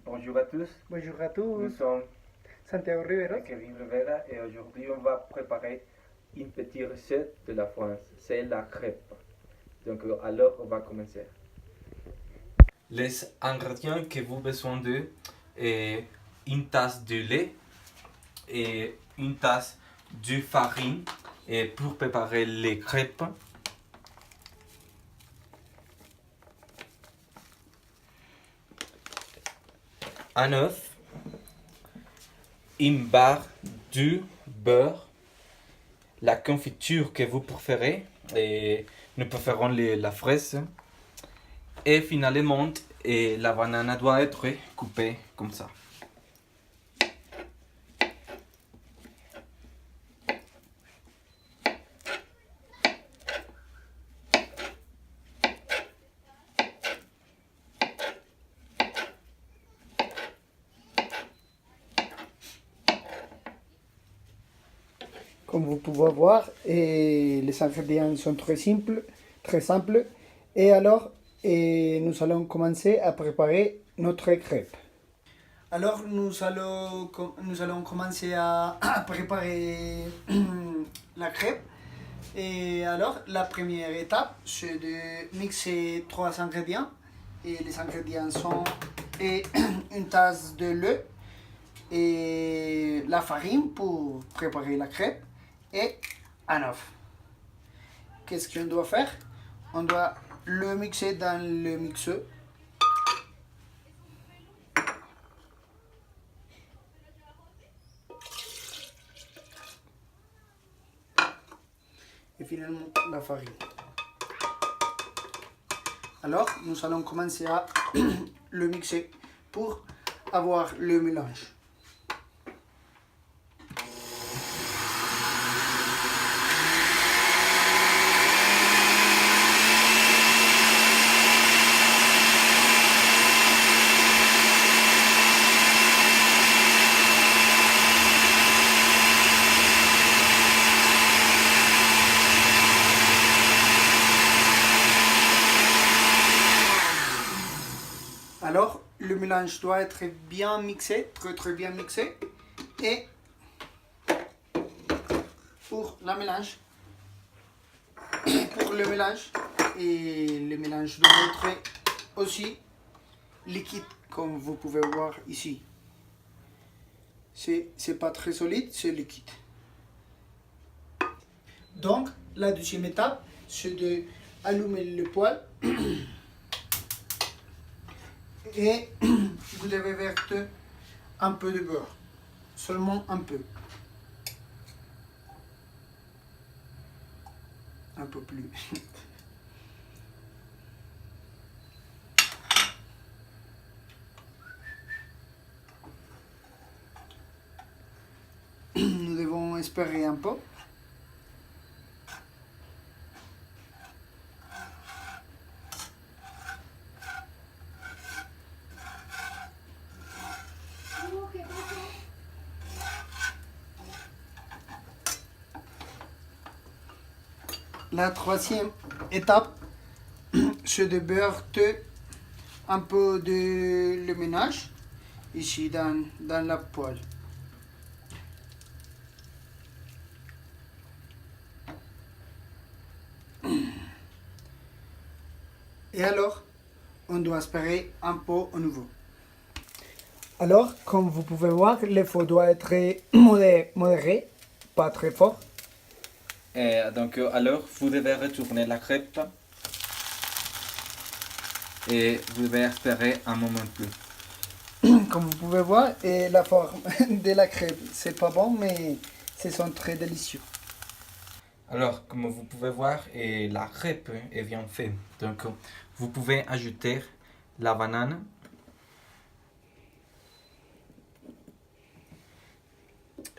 Bonjour à tous, Bonjour à nous tous, sommes Santiago Riveros. Kevin Rivera et aujourd'hui on va préparer une petite recette de la France, c'est la crêpe. Donc alors on va commencer. Les ingrédients que vous avez besoin de est une tasse de lait et une tasse de farine et pour préparer les crêpes. Un œuf, une barre de beurre, la confiture que vous préférez, et nous préférons la fraise. Et finalement, la banane doit être coupée comme ça. Comme vous pouvez voir, les ingrédients sont très simples. Et alors, nous allons commencer à préparer notre crêpe. Alors, nous allons commencer à préparer la crêpe. Et alors, la première étape, c'est de mixer trois ingrédients. Et les ingrédients sont une tasse de lait, et la farine pour préparer la crêpe et un œuf. Qu'est-ce qu'on doit faire? On doit le mixer dans le mixeur. Et finalement la farine. Alors nous allons commencer à le mixer pour avoir le mélange. Alors, le mélange doit être bien mixé, très bien mixé. Et pour le mélange, et le mélange doit être aussi liquide, comme vous pouvez voir ici. C'est pas très solide, c'est liquide. Donc, la deuxième étape, c'est d'allumer le poêle. Et vous devez verser un peu de beurre, seulement un peu plus. Nous devons espérer un peu. La troisième étape, c'est de beurrer un peu de le ménage ici dans la poêle. Et alors, on doit espérer un peu au nouveau. Alors, comme vous pouvez voir, le feu doit être modéré, pas très fort. Et donc alors vous devez retourner la crêpe et vous devez espérer un moment plus. Comme vous pouvez voir, et la forme de la crêpe, c'est pas bon, mais ce sont très délicieux. Alors, comme vous pouvez voir, la crêpe est bien faite. Donc, vous pouvez ajouter la banane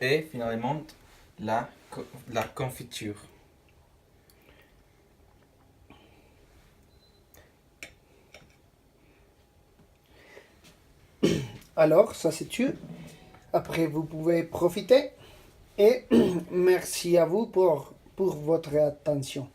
et finalement la confiture. Alors, ça c'est tout. Après, vous pouvez profiter. Et merci à vous pour votre attention.